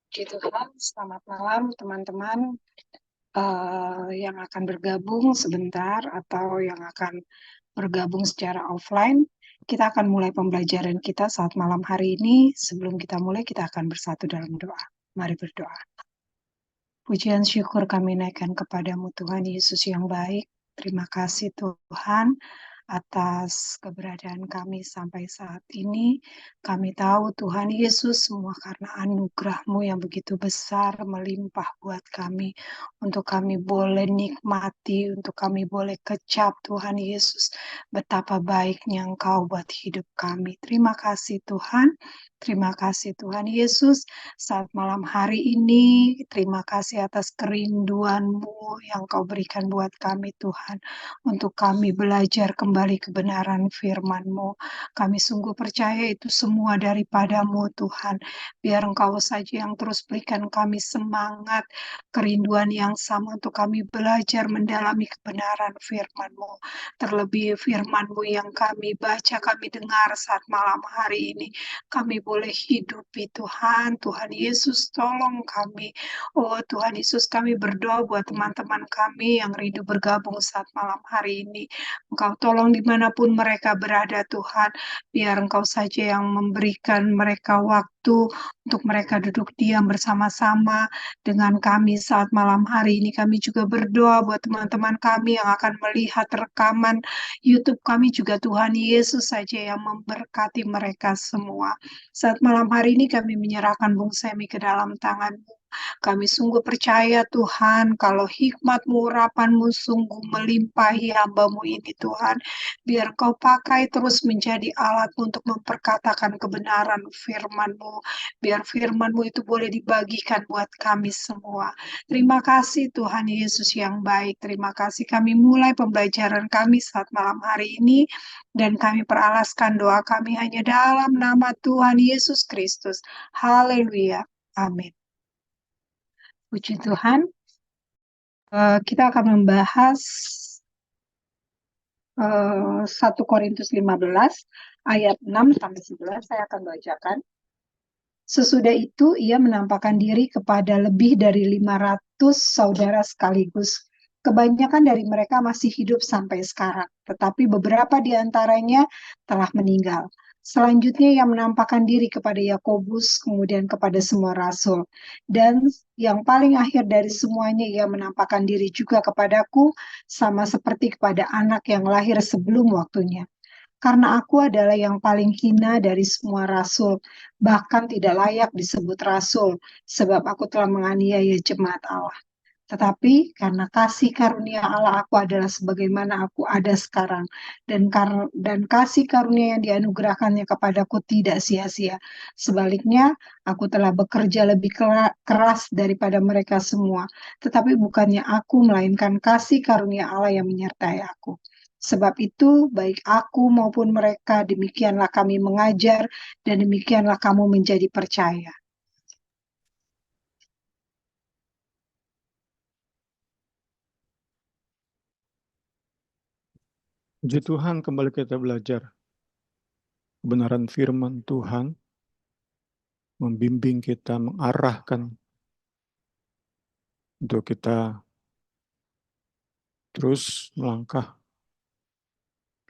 Puji Tuhan, selamat malam teman-teman yang akan bergabung sebentar atau yang akan bergabung secara offline. Kita akan mulai pembelajaran kita saat malam hari ini. Sebelum kita mulai, kita akan bersatu dalam doa. Mari berdoa. Pujian syukur kami naikkan kepadamu Tuhan Yesus yang baik. Terima kasih Tuhan atas keberadaan kami sampai saat ini. Kami tahu Tuhan Yesus semua karena anugerah-Mu yang begitu besar melimpah buat kami. Untuk kami boleh nikmati, untuk kami boleh kecap Tuhan Yesus. Betapa baiknya Engkau buat hidup kami. Terima kasih Tuhan. Terima kasih Tuhan Yesus. Saat malam hari ini, terima kasih atas kerinduan-Mu yang Kau berikan buat kami Tuhan. Untuk kami belajar kembali kebenaran firman-Mu. Kami sungguh percaya itu semua daripada-Mu Tuhan. Biar Engkau saja yang terus berikan kami semangat, kerinduan yang sama untuk kami belajar mendalami kebenaran firman-Mu. Terlebih firman-Mu yang kami baca, kami dengar saat malam hari ini. Kami boleh hidupi Tuhan. Tuhan Yesus tolong kami. Oh Tuhan Yesus, kami berdoa buat teman-teman kami yang rindu bergabung saat malam hari ini. Engkau tolong dimanapun mereka berada Tuhan. Biar Engkau saja yang memberikan mereka waktu untuk mereka duduk diam bersama-sama dengan kami saat malam hari ini. Kami juga berdoa buat teman-teman kami yang akan melihat rekaman YouTube kami juga Tuhan Yesus saja yang memberkati mereka semua. Saat malam hari ini kami menyerahkan Bung Semi ke dalam tangan-Mu. Kami sungguh percaya Tuhan, kalau hikmat-Mu, urapan-Mu sungguh melimpahi hamba-Mu ini Tuhan. Biar Kau pakai terus menjadi alat untuk memperkatakan kebenaran firman-Mu. Biar firman-Mu itu boleh dibagikan buat kami semua. Terima kasih Tuhan Yesus yang baik. Terima kasih kami mulai pembelajaran kami saat malam hari ini. Dan kami peralaskan doa kami hanya dalam nama Tuhan Yesus Kristus. Haleluya. Amin. Puji Tuhan. Kita akan membahas 1 Korintus 15 ayat 6 sampai 11. Saya akan bacakan. Sesudah itu ia menampakkan diri kepada lebih dari 500 saudara sekaligus. Kebanyakan dari mereka masih hidup sampai sekarang, tetapi beberapa di antaranya telah meninggal. Selanjutnya ia menampakkan diri kepada Yakobus, kemudian kepada semua rasul. Dan yang paling akhir dari semuanya ia menampakkan diri juga kepadaku, sama seperti kepada anak yang lahir sebelum waktunya. Karena aku adalah yang paling hina dari semua rasul, bahkan tidak layak disebut rasul, sebab aku telah menganiaya jemaat Allah. Tetapi karena kasih karunia Allah aku adalah sebagaimana aku ada sekarang, dan kasih karunia yang dianugerahkannya kepadaku tidak sia-sia. Sebaliknya, aku telah bekerja lebih keras daripada mereka semua, tetapi bukannya aku, melainkan kasih karunia Allah yang menyertai aku. Sebab itu, baik aku maupun mereka, demikianlah kami mengajar, dan demikianlah kamu menjadi percaya. Puji Tuhan, kembali kita belajar kebenaran firman Tuhan, membimbing kita, mengarahkan untuk kita terus melangkah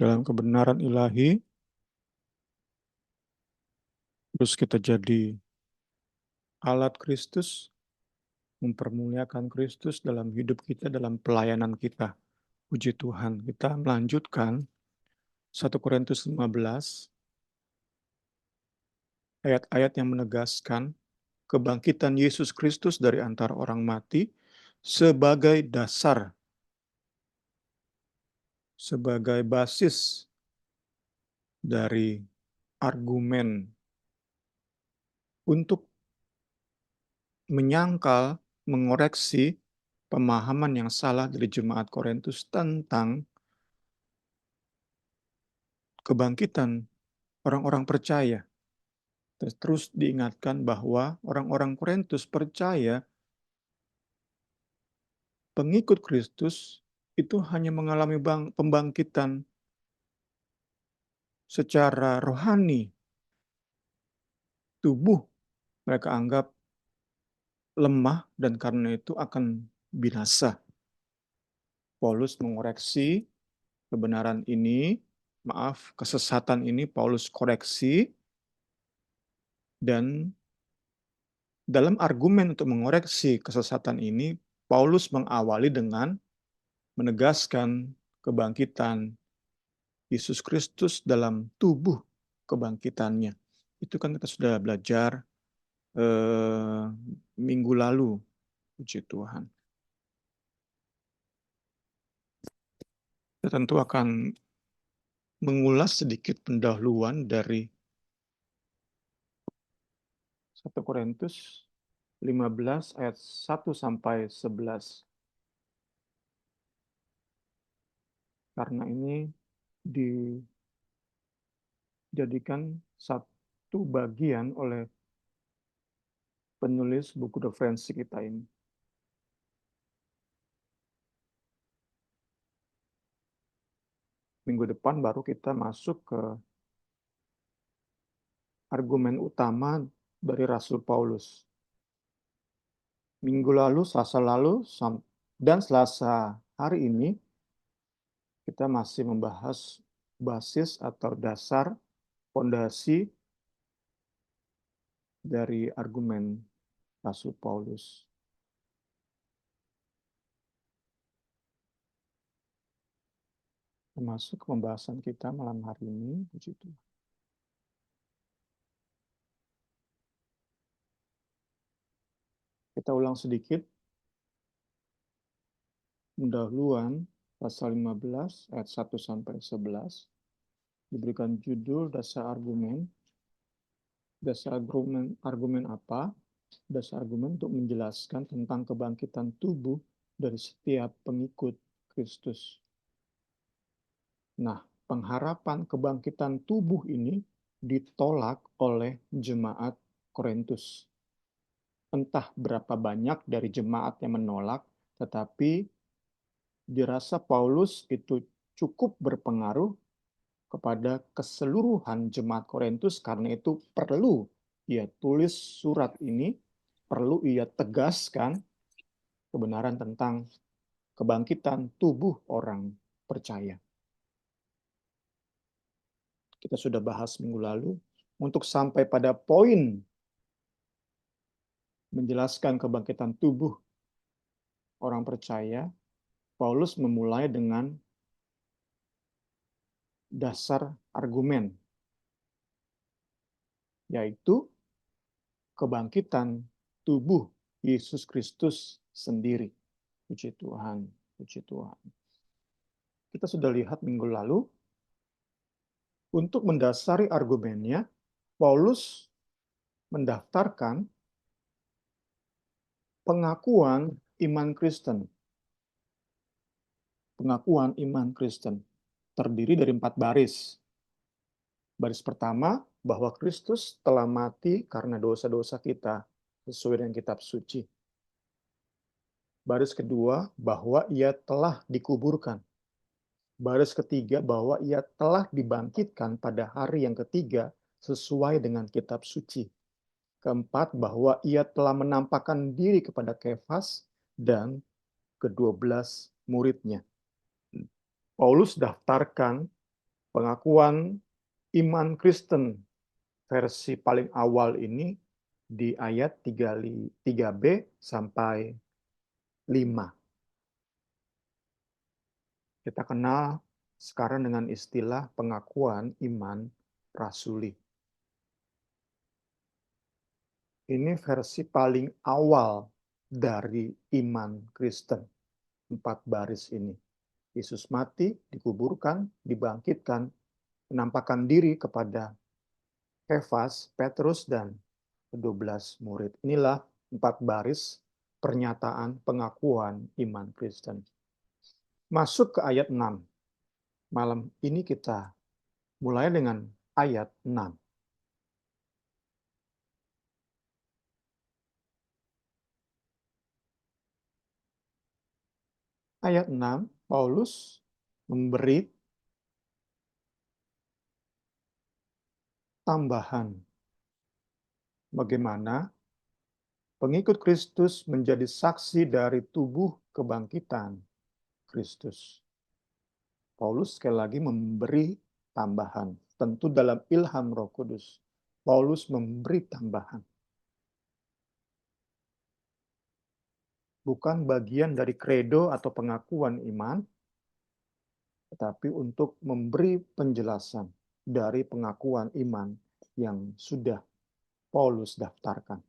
dalam kebenaran ilahi, terus kita jadi alat Kristus, mempermuliakan Kristus dalam hidup kita, dalam pelayanan kita. Puji Tuhan, kita melanjutkan 1 Korintus 15, ayat-ayat yang menegaskan kebangkitan Yesus Kristus dari antara orang mati sebagai dasar, sebagai basis dari argumen untuk menyangkal, mengoreksi pemahaman yang salah dari jemaat Korintus tentang kebangkitan orang-orang percaya. Terus diingatkan bahwa orang-orang Korintus percaya pengikut Kristus itu hanya mengalami pembangkitan secara rohani. Tubuh mereka anggap lemah dan karena itu akan binasa. Paulus mengoreksi kebenaran ini, kesesatan ini Paulus koreksi, dan dalam argumen untuk mengoreksi kesesatan ini, Paulus mengawali dengan menegaskan kebangkitan Yesus Kristus dalam tubuh kebangkitannya. Itu kan kita sudah belajar minggu lalu, puji Tuhan. Kita tentu akan mengulas sedikit pendahuluan dari 1 Korintus 15 ayat 1 sampai 11. Karena ini dijadikan satu bagian oleh penulis buku referensi kita ini. Minggu depan baru kita masuk ke argumen utama dari Rasul Paulus. Minggu lalu, Selasa lalu, dan Selasa hari ini, kita masih membahas basis atau dasar fondasi dari argumen Rasul Paulus. Masuk ke pembahasan kita malam hari ini, puji Tuhan. Kita ulang sedikit pendahuluan pasal 15 ayat 1 sampai 11. Diberikan judul dasar argumen. Dasar argumen apa? Dasar argumen untuk menjelaskan tentang kebangkitan tubuh dari setiap pengikut Kristus. Nah, pengharapan kebangkitan tubuh ini ditolak oleh jemaat Korintus. Entah berapa banyak dari jemaat yang menolak, tetapi dirasa Paulus itu cukup berpengaruh kepada keseluruhan jemaat Korintus, karena itu perlu ia tulis surat ini, perlu ia tegaskan kebenaran tentang kebangkitan tubuh orang percaya. Kita sudah bahas minggu lalu, untuk sampai pada poin menjelaskan kebangkitan tubuh orang percaya, Paulus memulai dengan dasar argumen, yaitu kebangkitan tubuh Yesus Kristus sendiri. Puji Tuhan, puji Tuhan. Kita sudah lihat minggu lalu, untuk mendasari argumennya, Paulus mendaftarkan pengakuan iman Kristen. Pengakuan iman Kristen terdiri dari 4 baris. Baris pertama, bahwa Kristus telah mati karena dosa-dosa kita, sesuai dengan kitab suci. Baris kedua, bahwa ia telah dikuburkan. Baris ketiga, bahwa ia telah dibangkitkan pada hari yang ketiga sesuai dengan kitab suci. Keempat, bahwa ia telah menampakkan diri kepada Kefas dan ke-12 muridnya. Paulus daftarkan pengakuan iman Kristen versi paling awal ini di ayat 3b sampai 5. Kita kenal sekarang dengan istilah pengakuan iman rasuli. Ini versi paling awal dari iman Kristen. 4 baris ini. Yesus mati, dikuburkan, dibangkitkan, menampakkan diri kepada Kefas, Petrus, dan 12 murid. Inilah 4 baris pernyataan pengakuan iman Kristen. Masuk ke ayat 6. Malam ini kita mulai dengan ayat 6. Ayat 6, Paulus memberi tambahan bagaimana Pengikut Kristus menjadi saksi dari tubuh kebangkitan Kristus. Paulus sekali lagi memberi tambahan, tentu dalam ilham Roh Kudus. Paulus memberi tambahan. Bukan bagian dari kredo atau pengakuan iman, tetapi untuk memberi penjelasan dari pengakuan iman yang sudah Paulus daftarkan.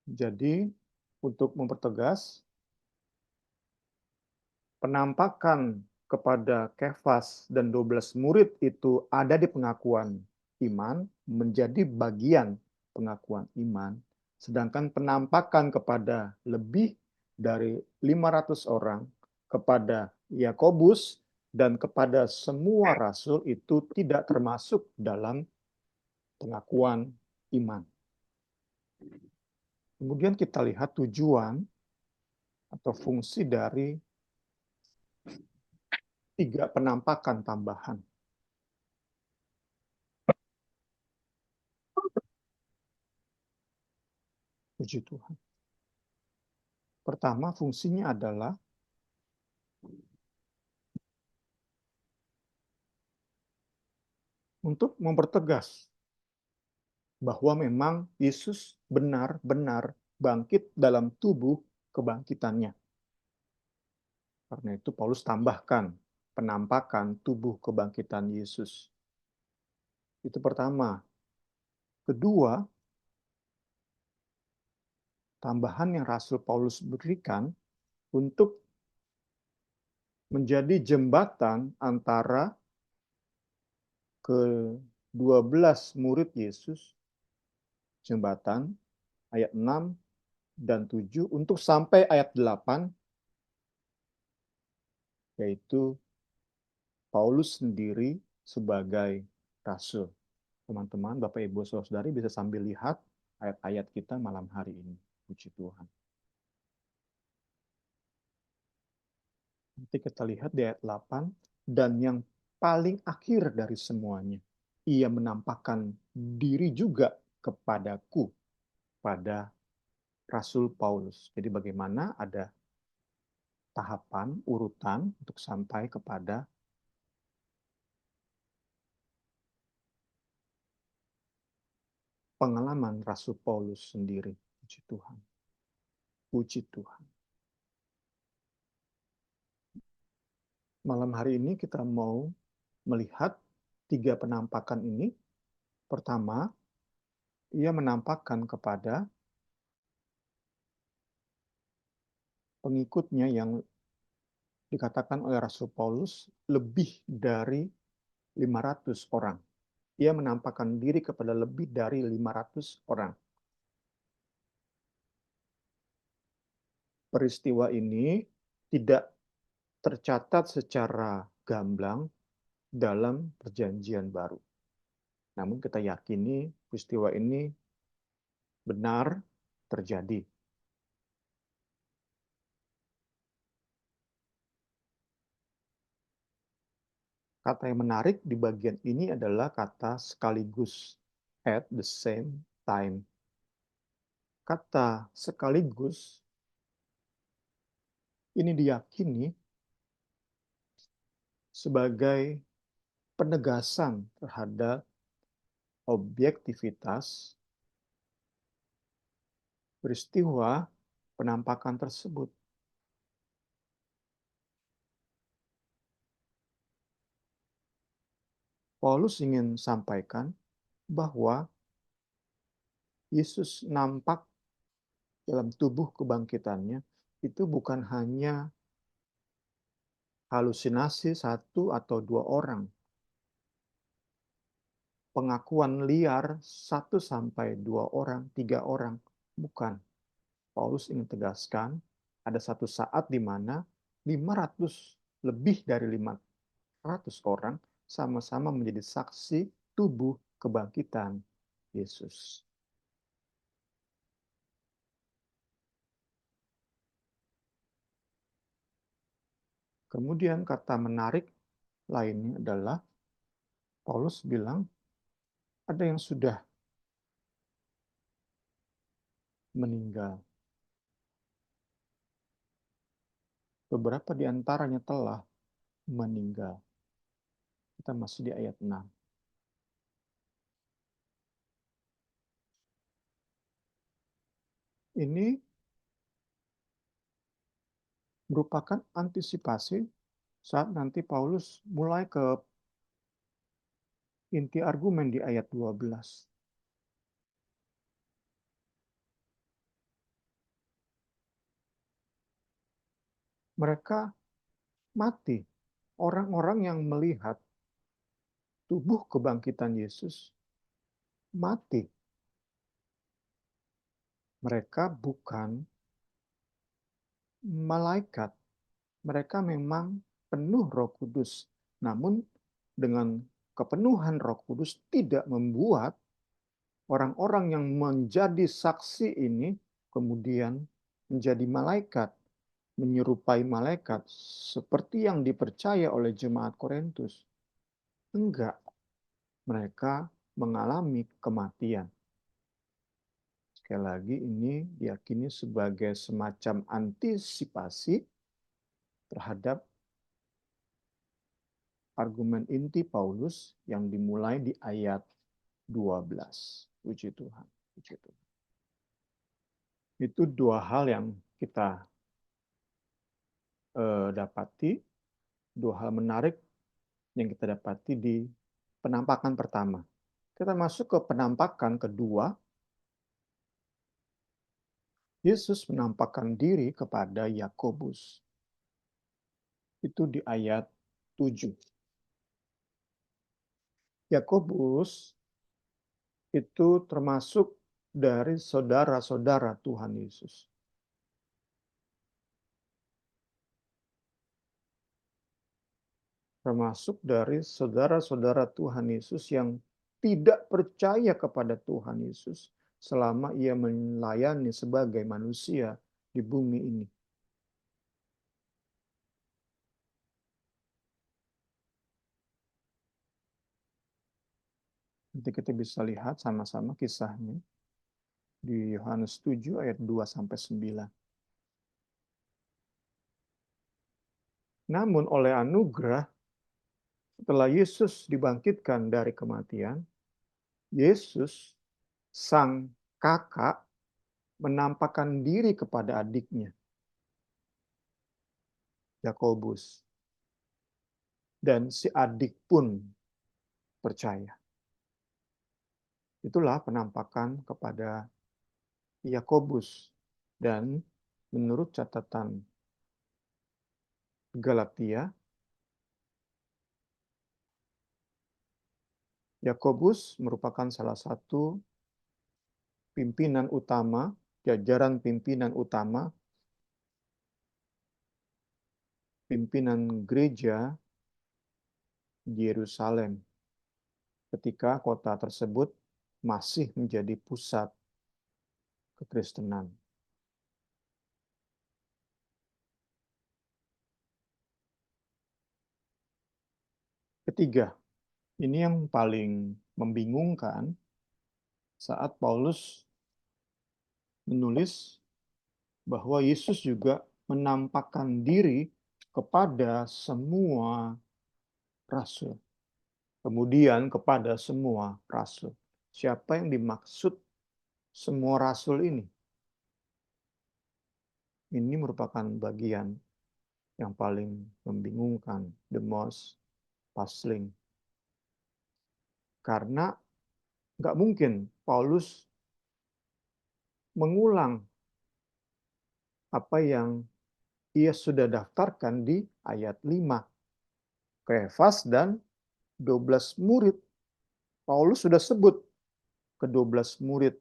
Jadi, untuk mempertegas, penampakan kepada Kefas dan 12 murid itu ada di pengakuan iman, menjadi bagian pengakuan iman, sedangkan penampakan kepada lebih dari 500 orang, kepada Yakobus dan kepada semua rasul itu tidak termasuk dalam pengakuan iman. Kemudian kita lihat tujuan atau fungsi dari 3 penampakan tambahan. Puji Tuhan. Pertama, fungsinya adalah untuk mempertegas bahwa memang Yesus benar-benar bangkit dalam tubuh kebangkitannya. Karena itu Paulus tambahkan penampakan tubuh kebangkitan Yesus. Itu pertama. Kedua, tambahan yang Rasul Paulus berikan untuk menjadi jembatan antara ke-12 murid Yesus, jembatan ayat 6 dan 7 untuk sampai ayat 8, yaitu Paulus sendiri sebagai rasul. Teman-teman, Bapak Ibu Saudari bisa sambil lihat ayat-ayat kita malam hari ini. Puji Tuhan. Nanti kita lihat di ayat 8, dan yang paling akhir dari semuanya, ia menampakkan diri juga kepadaku, pada Rasul Paulus. Jadi bagaimana ada tahapan, urutan untuk sampai kepada pengalaman Rasul Paulus sendiri. Puji Tuhan. Puji Tuhan. Malam hari ini kita mau melihat 3 penampakan ini. Pertama, ia menampakkan kepada pengikutnya yang dikatakan oleh Rasul Paulus lebih dari 500 orang. Ia menampakkan diri kepada lebih dari 500 orang. Peristiwa ini tidak tercatat secara gamblang dalam Perjanjian Baru. Namun kita yakini peristiwa ini benar terjadi. Kata yang menarik di bagian ini adalah kata sekaligus, at the same time. Kata sekaligus ini diyakini sebagai penegasan terhadap objektivitas peristiwa penampakan tersebut. Paulus ingin sampaikan bahwa Yesus nampak dalam tubuh kebangkitannya itu bukan hanya halusinasi 1 atau 2 orang. Pengakuan liar 1 sampai 2 orang, 3 orang. Bukan. Paulus ingin tegaskan ada satu saat di mana 500, lebih dari 500 orang sama-sama menjadi saksi tubuh kebangkitan Yesus. Kemudian kata menarik lainnya adalah Paulus bilang Ada yang sudah meninggal. Beberapa di antaranya telah meninggal. Kita masih di ayat 6. Ini merupakan antisipasi saat nanti Paulus mulai ke inti argumen di ayat 12. Mereka mati. Orang-orang yang melihat tubuh kebangkitan Yesus mati. Mereka bukan malaikat. Mereka memang penuh Roh Kudus. Namun dengan kepenuhan Roh Kudus tidak membuat orang-orang yang menjadi saksi ini kemudian menjadi malaikat, menyerupai malaikat seperti yang dipercaya oleh jemaat Korintus. Enggak, mereka mengalami kematian. Sekali lagi ini diyakini sebagai semacam antisipasi terhadap argumen inti Paulus yang dimulai di ayat 12. Puji Tuhan. Puji Tuhan. Itu dua hal yang kita dapati, dua hal menarik yang kita dapati di penampakan pertama. Kita masuk ke penampakan kedua. Yesus menampakkan diri kepada Yakobus. Itu di ayat 7. Yakobus itu termasuk dari saudara-saudara Tuhan Yesus. Termasuk dari saudara-saudara Tuhan Yesus yang tidak percaya kepada Tuhan Yesus selama ia melayani sebagai manusia di bumi ini. Nanti kita bisa lihat sama-sama kisahnya di Yohanes 7 ayat 2-9. Namun oleh anugerah, setelah Yesus dibangkitkan dari kematian, Yesus, sang kakak, menampakkan diri kepada adiknya, Yakobus. Dan si adik pun percaya. Itulah penampakan kepada Yakobus. Dan menurut catatan Galatia, Yakobus merupakan salah satu pimpinan utama, jajaran pimpinan utama, pimpinan gereja di Yerusalem ketika kota tersebut masih menjadi pusat kekristenan. Ketiga, ini yang paling membingungkan saat Paulus menulis bahwa Yesus juga menampakkan diri kepada semua rasul. Kemudian kepada semua rasul. Siapa yang dimaksud semua rasul ini? Ini merupakan bagian yang paling membingungkan, the most puzzling. Karena nggak mungkin Paulus mengulang apa yang ia sudah daftarkan di ayat 5. Kefas dan 12 murid. Paulus sudah sebut ke-12 murid.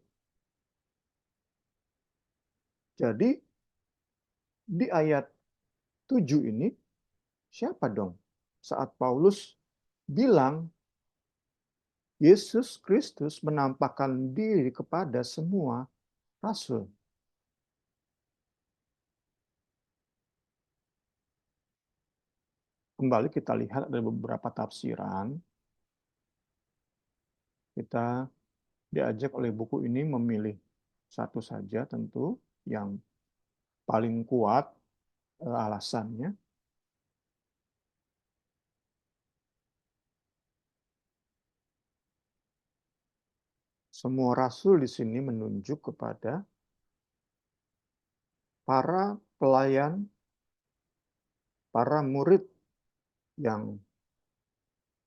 Jadi di ayat 7 ini, siapa dong? Saat Paulus bilang Yesus Kristus menampakkan diri kepada semua rasul. Kembali kita lihat ada beberapa tafsiran. Kita diajak oleh buku ini memilih satu saja tentu yang paling kuat alasannya. Semua rasul di sini menunjuk kepada para pelayan, para murid yang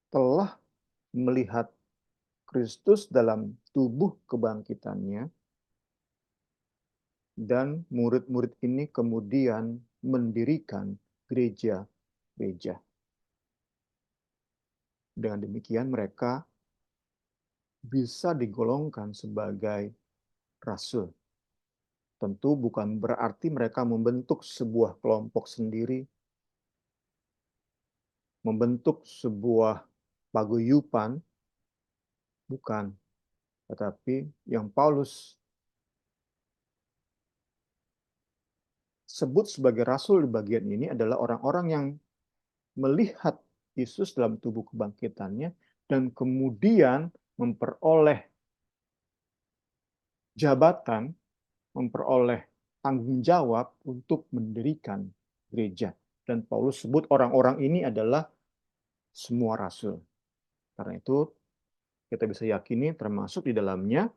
telah melihat Kristus dalam tubuh kebangkitannya, dan murid-murid ini kemudian mendirikan gereja-gereja. Dengan demikian mereka bisa digolongkan sebagai rasul. Tentu bukan berarti mereka membentuk sebuah kelompok sendiri, membentuk sebuah paguyuban, bukan. Tetapi yang Paulus sebut sebagai rasul di bagian ini adalah orang-orang yang melihat Yesus dalam tubuh kebangkitannya dan kemudian memperoleh jabatan, memperoleh tanggung jawab untuk mendirikan gereja. Dan Paulus sebut orang-orang ini adalah semua rasul. Karena itu kita bisa yakini termasuk di dalamnya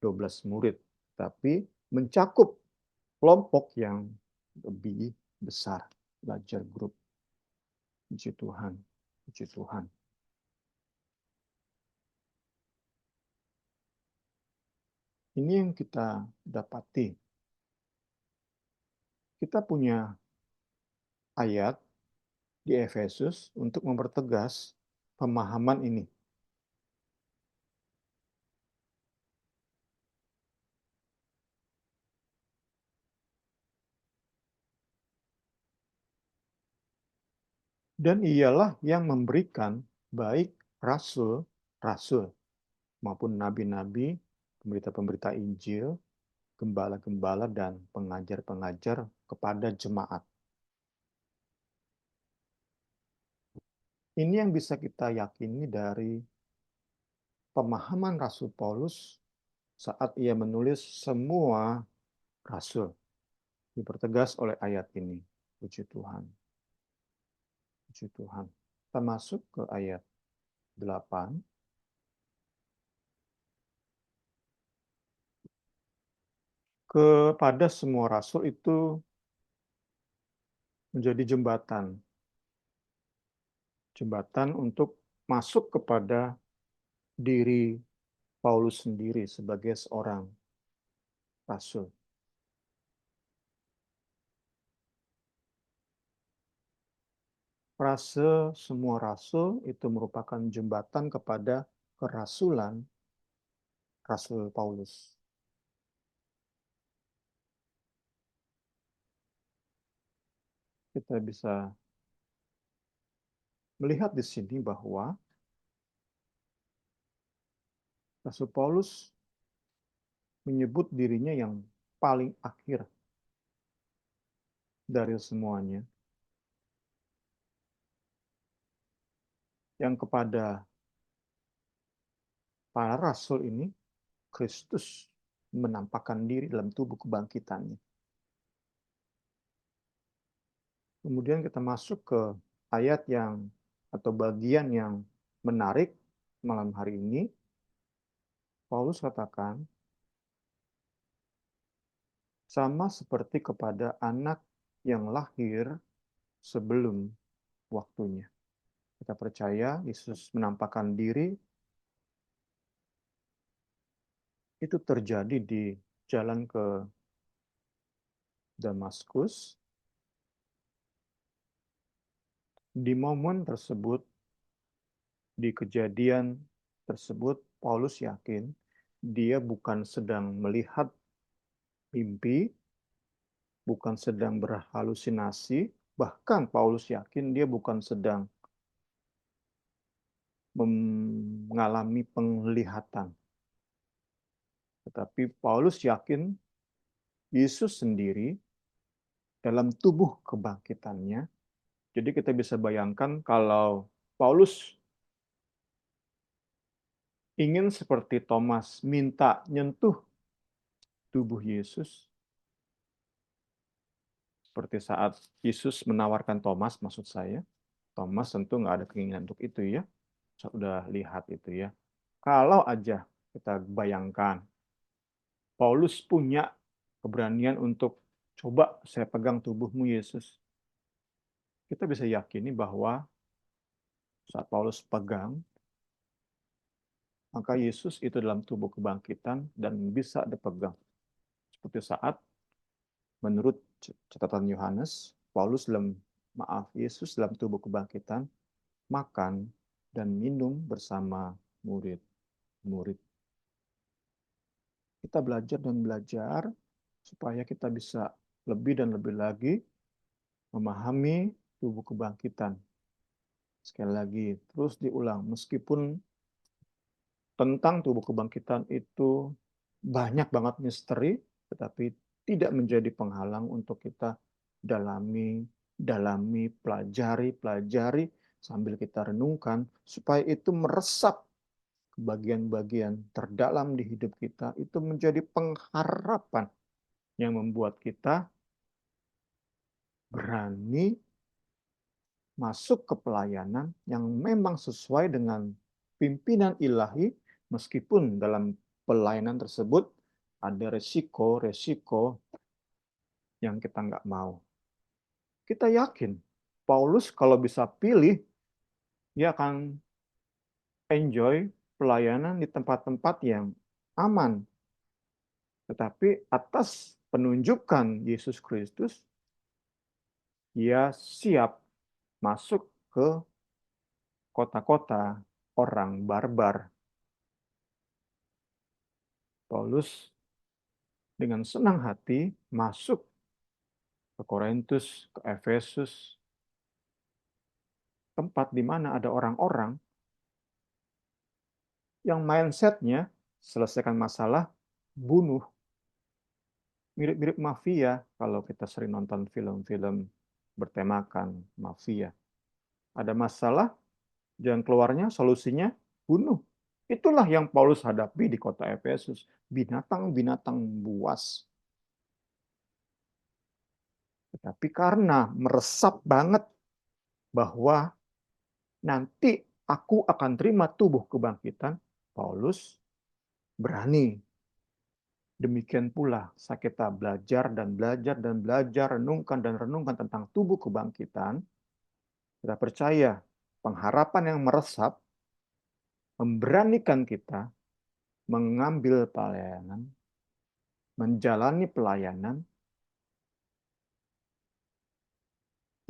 12 murid. Tapi mencakup kelompok yang lebih besar. Belajar grup. Puji Tuhan. Puji Tuhan. Ini yang kita dapati. Kita punya ayat di Efesus untuk mempertegas pemahaman ini. Dan ialah yang memberikan baik rasul-rasul maupun nabi-nabi, pemberita-pemberita Injil, gembala-gembala, dan pengajar-pengajar kepada jemaat. Ini yang bisa kita yakini dari pemahaman Rasul Paulus saat ia menulis semua rasul. Dipertegas oleh ayat ini. Puji Tuhan. Puji Tuhan. Kita masuk ke ayat 8. Kepada semua rasul itu menjadi jembatan. Jembatan untuk masuk kepada diri Paulus sendiri sebagai seorang rasul. Frase semua rasul itu merupakan jembatan kepada kerasulan Rasul Paulus. Kita bisa melihat di sini bahwa Rasul Paulus menyebut dirinya yang paling akhir dari semuanya. Yang kepada para rasul ini, Kristus menampakkan diri dalam tubuh kebangkitannya. Kemudian kita masuk ke ayat yang atau bagian yang menarik malam hari ini. Paulus katakan, sama seperti kepada anak yang lahir sebelum waktunya. Kita percaya Yesus menampakkan diri itu terjadi di jalan ke Damaskus. Di momen tersebut, di kejadian tersebut, Paulus yakin dia bukan sedang melihat mimpi, bukan sedang berhalusinasi, bahkan Paulus yakin dia bukan sedang mengalami penglihatan. Tetapi Paulus yakin Yesus sendiri dalam tubuh kebangkitannya. Jadi kita bisa bayangkan kalau Paulus ingin seperti Thomas, minta nyentuh tubuh Yesus, seperti saat Yesus menawarkan Thomas, maksud saya. Thomas tentu nggak ada keinginan untuk itu ya. Saya udah lihat itu ya. Kalau aja kita bayangkan, Paulus punya keberanian untuk coba saya pegang tubuhmu Yesus. Kita bisa yakini bahwa saat Paulus pegang, maka Yesus itu dalam tubuh kebangkitan dan bisa dipegang. Seperti saat menurut catatan Yohanes, Yesus dalam tubuh kebangkitan makan dan minum bersama murid-murid. Kita belajar dan belajar supaya kita bisa lebih dan lebih lagi memahami tubuh kebangkitan. Sekali lagi, terus diulang, meskipun tentang tubuh kebangkitan itu banyak banget misteri, tetapi tidak menjadi penghalang untuk kita dalami, pelajari, sambil kita renungkan, supaya itu meresap ke bagian-bagian terdalam di hidup kita, itu menjadi pengharapan yang membuat kita berani masuk ke pelayanan yang memang sesuai dengan pimpinan ilahi, meskipun dalam pelayanan tersebut ada resiko-resiko yang kita nggak mau. Kita yakin Paulus kalau bisa pilih, dia akan enjoy pelayanan di tempat-tempat yang aman. Tetapi atas penunjukan Yesus Kristus, ia siap masuk ke kota-kota orang barbar. Paulus dengan senang hati masuk ke Korintus, ke Efesus, tempat di mana ada orang-orang yang mindset-nya selesaikan masalah, bunuh. Mirip-mirip mafia kalau kita sering nonton film-film bertemakan mafia. Ada masalah, jalan keluarnya, solusinya, bunuh. Itulah yang Paulus hadapi di kota Efesus. Binatang-binatang buas. Tetapi karena meresap banget bahwa nanti aku akan terima tubuh kebangkitan, Paulus berani. Demikian pula saat kita belajar dan belajar dan belajar, renungkan dan renungkan tentang tubuh kebangkitan, kita percaya pengharapan yang meresap memberanikan kita mengambil pelayanan, menjalani pelayanan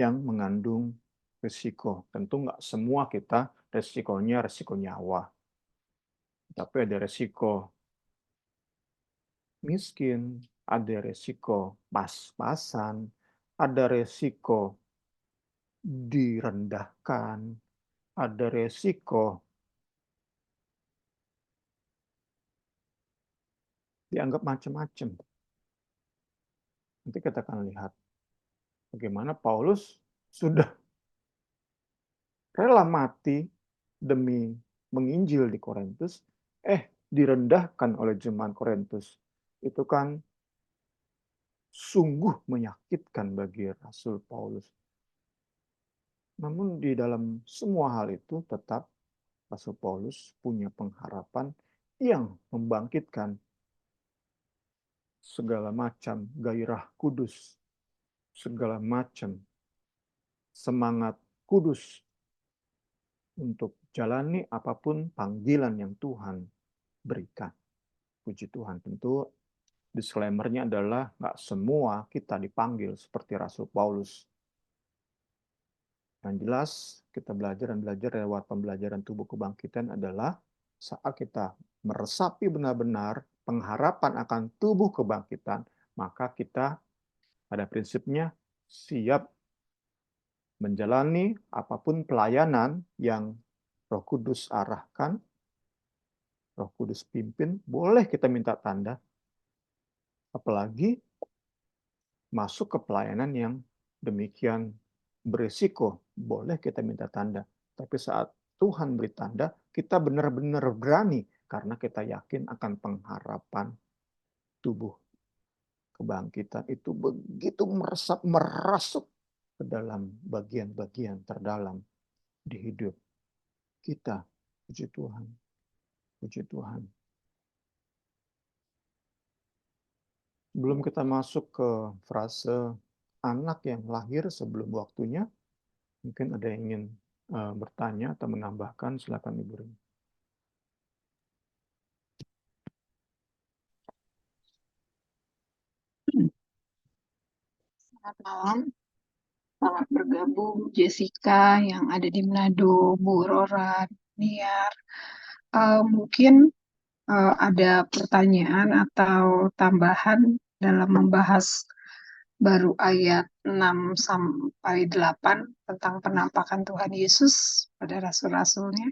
yang mengandung risiko. Tentu nggak semua kita risikonya risiko nyawa. Tapi ada risiko miskin, ada risiko pas-pasan, ada risiko direndahkan, ada risiko dianggap macam-macam. Nanti kita akan lihat bagaimana Paulus sudah rela mati demi menginjil di Korintus, direndahkan oleh jemaat Korintus. Itu kan sungguh menyakitkan bagi Rasul Paulus. Namun di dalam semua hal itu tetap Rasul Paulus punya pengharapan yang membangkitkan segala macam gairah kudus, segala macam semangat kudus untuk jalani apapun panggilan yang Tuhan berikan. Puji Tuhan, tentu disclaimer-nya adalah nggak semua kita dipanggil seperti Rasul Paulus. Yang jelas, kita belajar dan belajar lewat pembelajaran tubuh kebangkitan adalah saat kita meresapi benar-benar pengharapan akan tubuh kebangkitan, maka kita pada prinsipnya siap menjalani apapun pelayanan yang Roh Kudus arahkan, Roh Kudus pimpin, boleh kita minta tanda, apalagi masuk ke pelayanan yang demikian berisiko, boleh kita minta tanda. Tapi saat Tuhan beri tanda, kita benar-benar berani, karena kita yakin akan pengharapan tubuh kebangkitan itu begitu merasuk ke dalam bagian-bagian terdalam di hidup kita. Puji Tuhan, puji Tuhan. Sebelum kita masuk ke frase anak yang lahir sebelum waktunya, mungkin ada yang ingin bertanya atau menambahkan, silakan Ibu Rini. Selamat malam, selamat bergabung Jessica yang ada di Manado, Bu Rora, Niar. Mungkin ada pertanyaan atau tambahan dalam membahas baru ayat 6 sampai 8 tentang penampakan Tuhan Yesus pada rasul-rasulnya.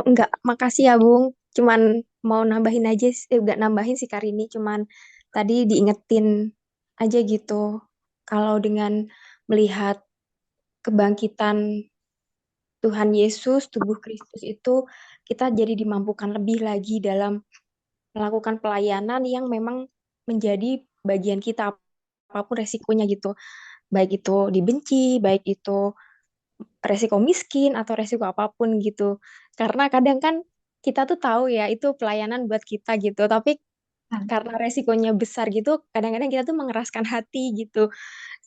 Enggak, makasih ya Bung. Cuman mau nambahin aja, enggak nambahin sih Karini, cuman tadi diingetin aja gitu. Kalau dengan melihat kebangkitan Tuhan Yesus, tubuh Kristus itu, kita jadi dimampukan lebih lagi dalam melakukan pelayanan yang memang menjadi bagian kita, apapun resikonya gitu. Baik itu dibenci, baik itu resiko miskin atau resiko apapun gitu. Karena kadang kan kita tuh tahu ya itu pelayanan buat kita gitu, tapi karena resikonya besar gitu, kadang-kadang kita tuh mengeraskan hati gitu.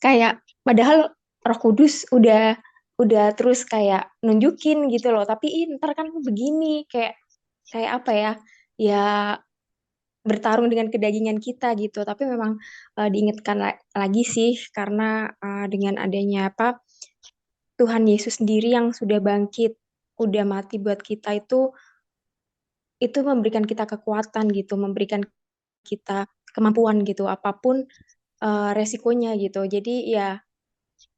Kayak padahal Roh Kudus udah terus kayak nunjukin gitu loh, tapi ntar kan begini kayak kayak apa ya? Ya bertarung dengan kedagingan kita gitu. Tapi memang diingatkan lagi sih karena dengan adanya apa Tuhan Yesus sendiri yang sudah bangkit, udah mati buat kita itu memberikan kita kekuatan gitu, memberikan kita kemampuan gitu, apapun resikonya gitu. Jadi ya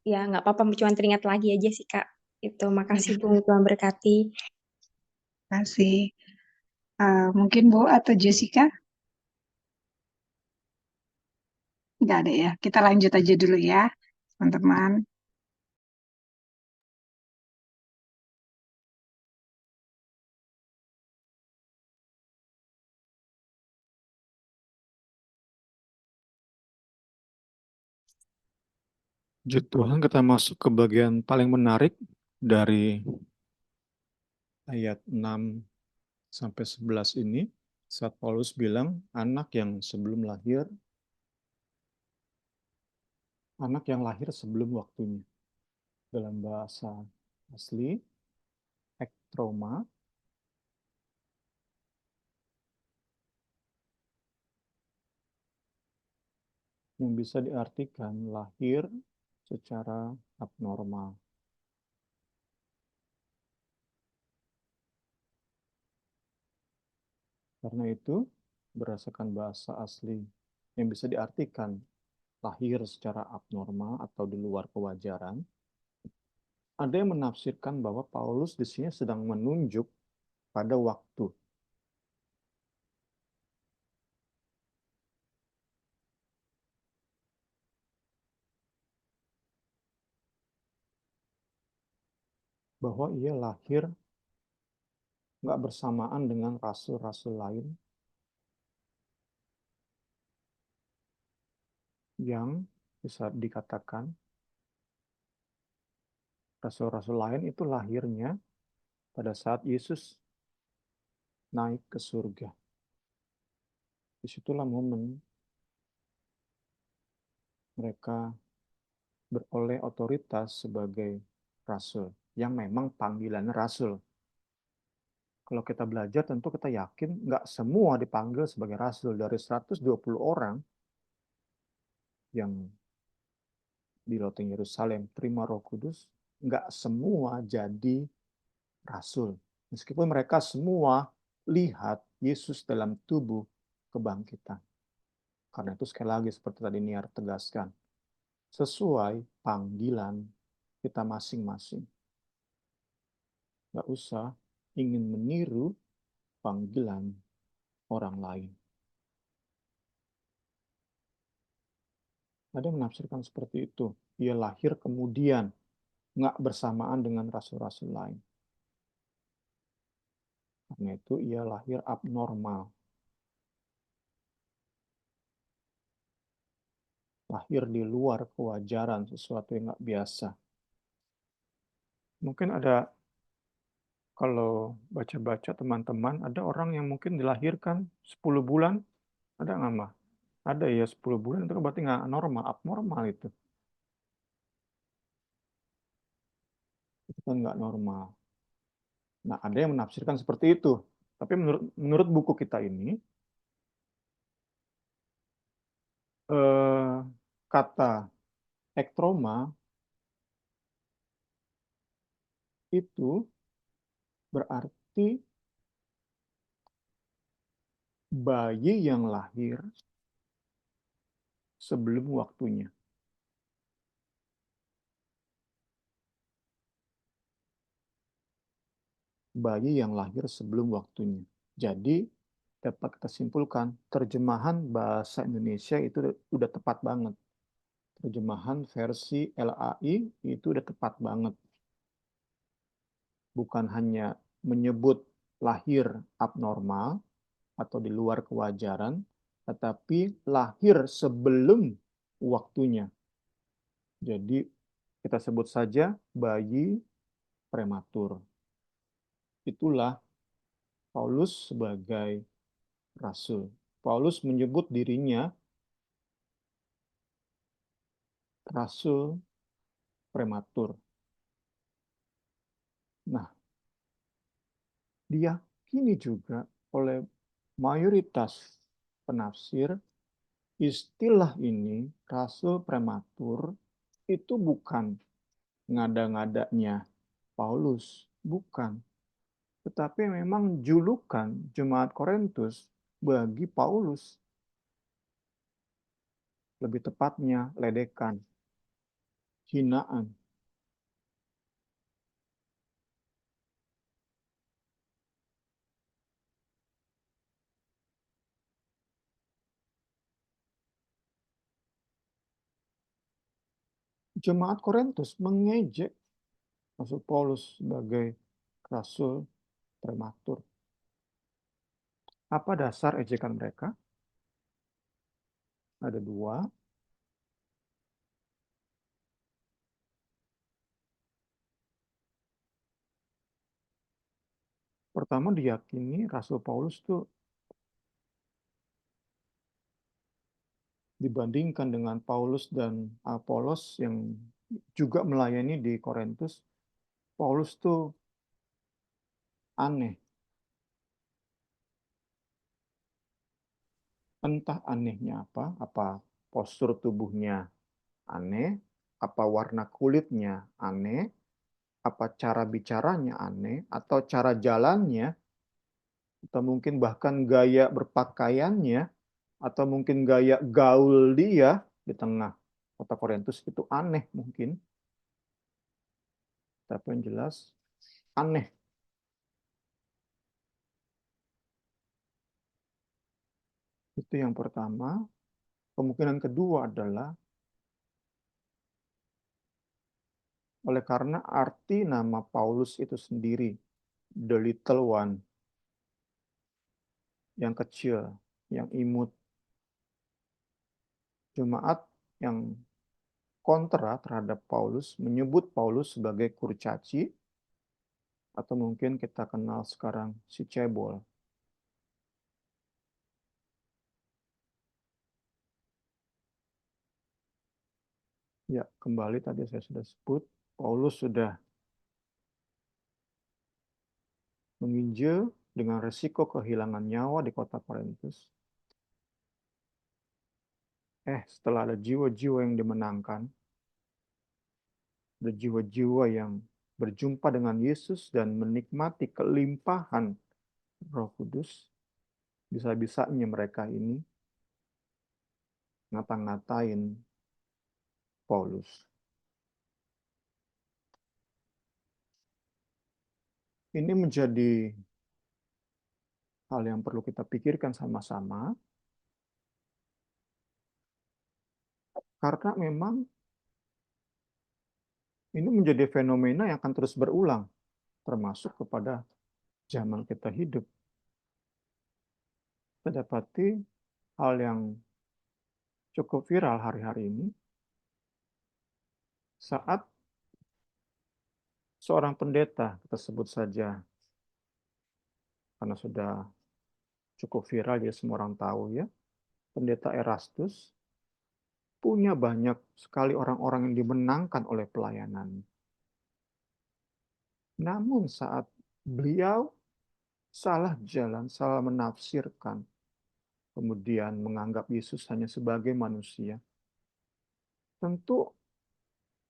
nggak apa-apa, cuma teringat lagi aja sih Kak. Itu makasih Bung, Tuhan berkati. Terima kasih. Mungkin Bu atau Jessica? Nggak ada ya. Kita lanjut aja dulu ya, teman-teman. Puji Tuhan, kita masuk ke bagian paling menarik dari ayat 6 sampai 11 ini. Saat Paulus bilang, anak yang sebelum lahir, anak yang lahir sebelum waktunya. Dalam bahasa asli, ektroma, yang bisa diartikan lahir secara abnormal. Karena itu, berdasarkan bahasa asli yang bisa diartikan lahir secara abnormal atau di luar kewajaran, ada yang menafsirkan bahwa Paulus di sini sedang menunjuk pada waktu. Bahwa ia lahir nggak bersamaan dengan rasul-rasul lain yang bisa dikatakan rasul-rasul lain itu lahirnya pada saat Yesus naik ke surga. Disitulah momen mereka beroleh otoritas sebagai rasul, yang memang panggilan rasul. Kalau kita belajar tentu kita yakin nggak semua dipanggil sebagai rasul. Dari 120 orang yang di loteng Yerusalem terima Roh Kudus, nggak semua jadi rasul. Meskipun mereka semua lihat Yesus dalam tubuh kebangkitan. Karena itu sekali lagi seperti tadi Niar tegaskan, sesuai panggilan kita masing-masing. Nggak usah ingin meniru panggilan orang lain. Ada yang menafsirkan seperti itu. Ia lahir kemudian, nggak bersamaan dengan rasul-rasul lain. Karena itu ia lahir abnormal. Lahir di luar kewajaran, sesuatu yang nggak biasa. Mungkin ada, kalau baca-baca teman-teman, ada orang yang mungkin dilahirkan 10 bulan, ada nggak, Mah? Ada ya, 10 bulan itu berarti nggak normal, abnormal itu. Itu kan nggak normal. Nah, ada yang menafsirkan seperti itu. Tapi menurut buku kita ini, eh, kata ektroma itu berarti bayi yang lahir sebelum waktunya. Bayi yang lahir sebelum waktunya. Jadi, dapat kita simpulkan, terjemahan bahasa Indonesia itu udah tepat banget. Terjemahan versi LAI itu udah tepat banget. Bukan hanya menyebut lahir abnormal atau di luar kewajaran, tetapi lahir sebelum waktunya. Jadi kita sebut saja bayi prematur. Itulah Paulus sebagai rasul. Paulus menyebut dirinya rasul prematur. Nah, diyakini juga oleh mayoritas penafsir, istilah ini, rasul prematur, itu bukan ngada-ngadanya Paulus, bukan. Tetapi memang julukan jemaat Korintus bagi Paulus. Lebih tepatnya, ledekan, hinaan. Jemaat Korintus mengejek Rasul Paulus sebagai rasul prematur. Apa dasar ejekan mereka? Ada dua. Pertama, diyakini Rasul Paulus itu dibandingkan dengan Paulus dan Apolos yang juga melayani di Korintus, Paulus tuh aneh. Entah anehnya apa? Apa postur tubuhnya aneh? Apa warna kulitnya aneh? Apa cara bicaranya aneh? Atau cara jalannya? Atau mungkin bahkan gaya berpakaiannya? Atau mungkin gaya gaul dia di tengah kota Korintus itu aneh mungkin. Tapi yang jelas aneh. Itu yang pertama. Kemungkinan kedua adalah oleh karena arti nama Paulus itu sendiri, the little one, yang kecil, yang imut. Jemaat yang kontra terhadap Paulus menyebut Paulus sebagai kurcaci, atau mungkin kita kenal sekarang si cebol. Ya, kembali tadi saya sudah sebut, Paulus sudah menginjil dengan resiko kehilangan nyawa di kota Korintus. Setelah ada jiwa-jiwa yang dimenangkan, ada jiwa-jiwa yang berjumpa dengan Yesus dan menikmati kelimpahan Roh Kudus, bisa-bisanya mereka ini ngata-ngatain Paulus. Ini menjadi hal yang perlu kita pikirkan sama-sama, Karena memang ini menjadi fenomena yang akan terus berulang, termasuk kepada zaman kita hidup. Kita dapati hal yang cukup viral hari-hari ini saat seorang pendeta, kita sebut saja karena sudah cukup viral, ya semua orang tahu ya, pendeta Erastus punya banyak sekali orang-orang yang dimenangkan oleh pelayanan. Namun saat beliau salah jalan, salah menafsirkan, kemudian menganggap Yesus hanya sebagai manusia, tentu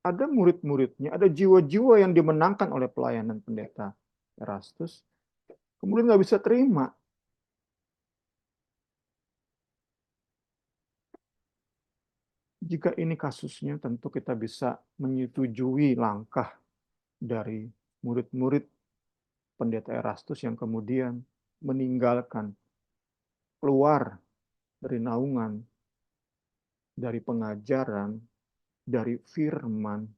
ada murid-muridnya, ada jiwa-jiwa yang dimenangkan oleh pelayanan pendeta Erastus, kemudian nggak bisa terima. Jika ini kasusnya, tentu kita bisa menyetujui langkah dari murid-murid pendeta Erastus yang kemudian meninggalkan, keluar dari naungan, dari pengajaran, dari firman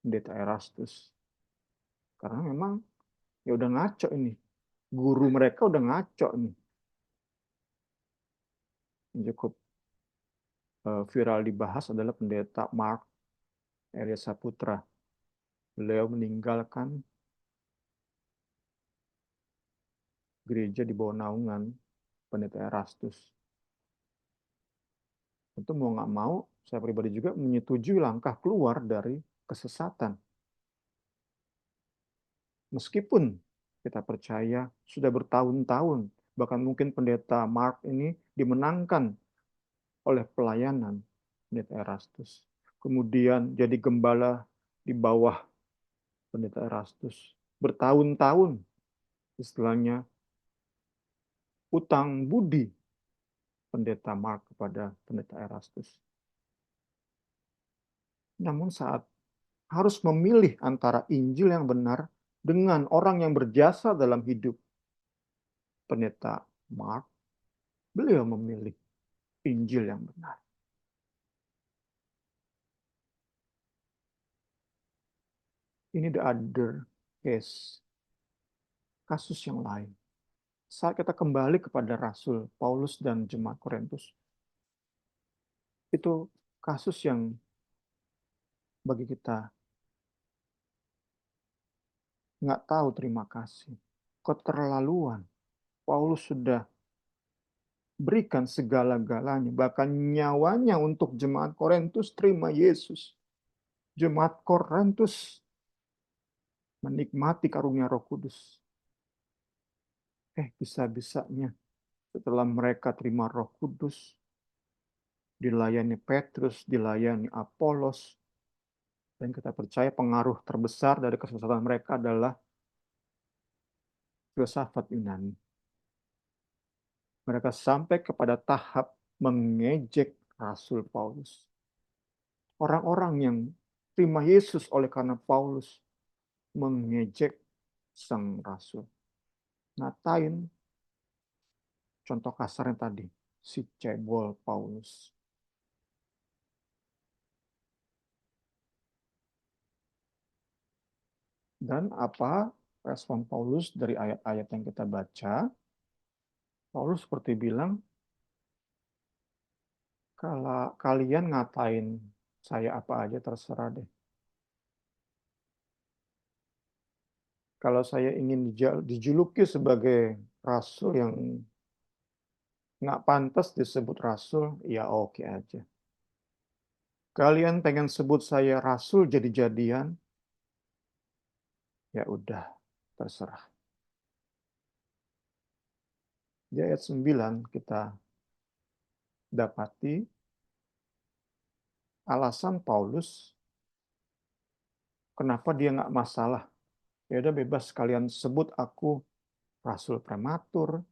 pendeta Erastus. Karena memang ya udah ngaco ini. Guru mereka udah ngaco nih. Yang cukup viral dibahas adalah pendeta Mark Elias Saputra. Beliau meninggalkan gereja di bawah naungan pendeta Erastus. Tentu mau nggak mau, saya pribadi juga menyetujui langkah keluar dari kesesatan. Meskipun kita percaya sudah bertahun-tahun, bahkan mungkin pendeta Mark ini dimenangkan oleh pelayanan pendeta Erastus. Kemudian jadi gembala di bawah pendeta Erastus. Bertahun-tahun, istilahnya utang budi pendeta Mark kepada pendeta Erastus. Namun saat harus memilih antara Injil yang benar dengan orang yang berjasa dalam hidup pendeta Mark, beliau memilih Injil yang benar. Ini the other case, kasus yang lain. Saat kita kembali kepada Rasul Paulus dan jemaat Korintus, itu kasus yang bagi kita nggak tahu terima kasih. Keterlaluan. Paulus sudah berikan segala-galanya, bahkan nyawanya untuk jemaat Korintus terima Yesus. Jemaat Korintus menikmati karunia Roh Kudus. Bisa-bisanya setelah mereka terima Roh Kudus, dilayani Petrus, dilayani Apolos, dan kita percaya pengaruh terbesar dari kesesatan mereka adalah filsafat Yunani. Mereka sampai kepada tahap mengejek Rasul Paulus. Orang-orang yang terima Yesus oleh karena Paulus mengejek sang Rasul. Ngatain, contoh kasarnya tadi, si cebol Paulus. Dan apa respon Paulus dari ayat-ayat yang kita baca? Paulus seperti bilang, kalau kalian ngatain saya apa aja terserah deh. Kalau saya ingin dijuluki sebagai rasul yang nggak pantas disebut rasul, ya oke aja. Kalian pengen sebut saya rasul jadi-jadian, ya udah, terserah. Di ayat 9 kita dapati alasan Paulus kenapa dia nggak masalah. Ya udah bebas kalian sebut aku rasul prematur,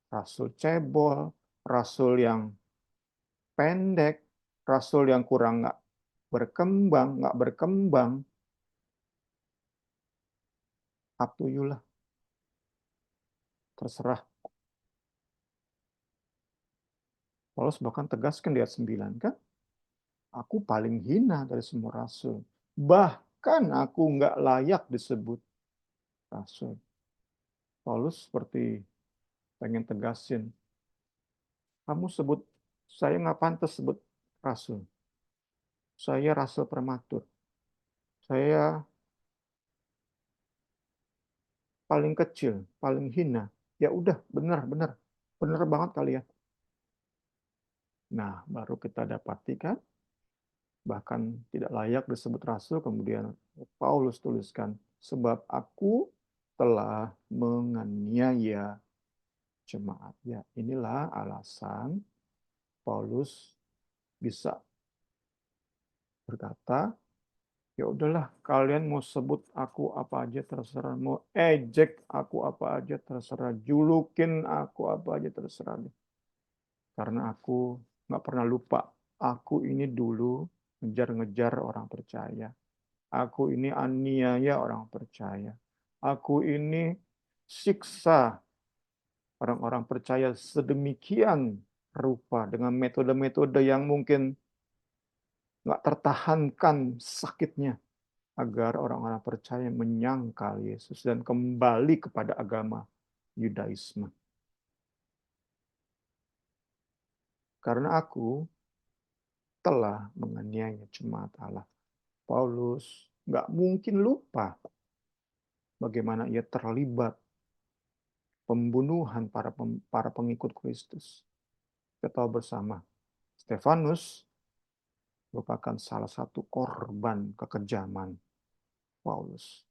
rasul cebol, rasul yang pendek, rasul yang kurang nggak berkembang, up to you lah. Terserah. Paulus bahkan tegaskan di ayat 9 kan, Aku paling hina dari semua rasul. Bahkan aku nggak layak disebut rasul. Paulus seperti pengen tegasin, kamu sebut, saya nggak pantas sebut rasul. Saya rasul prematur. Saya paling kecil, paling hina. Ya udah, benar banget kalian. Nah, baru kita dapati kan, bahkan tidak layak disebut rasul. Kemudian Paulus tuliskan, sebab aku telah menganiaya jemaat. Ya, inilah alasan Paulus bisa berkata, ya udahlah, kalian mau sebut aku apa aja terserah, mau ejek aku apa aja terserah, julukin aku apa aja terserah. Karena aku nggak pernah lupa, aku ini dulu ngejar-ngejar orang percaya. Aku ini aniaya orang percaya. Aku ini siksa orang-orang percaya sedemikian rupa dengan metode-metode yang mungkin nggak tertahankan sakitnya agar orang-orang percaya menyangkal Yesus dan kembali kepada agama Yudaisme. Karena aku telah menganiaya jemaat Allah. Paulus nggak mungkin lupa bagaimana ia terlibat pembunuhan para pengikut Kristus. Kita tahu bersama, Stefanus merupakan salah satu korban kekejaman Paulus.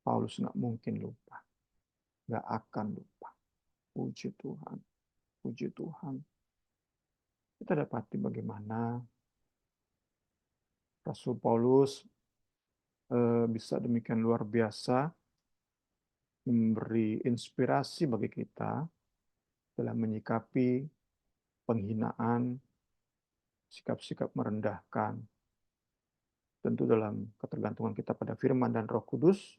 Paulus nggak mungkin lupa, nggak akan lupa. Puji Tuhan, puji Tuhan. Kita dapati bagaimana Rasul Paulus bisa demikian luar biasa memberi inspirasi bagi kita dalam menyikapi penghinaan, sikap-sikap merendahkan. Tentu dalam ketergantungan kita pada firman dan Roh Kudus,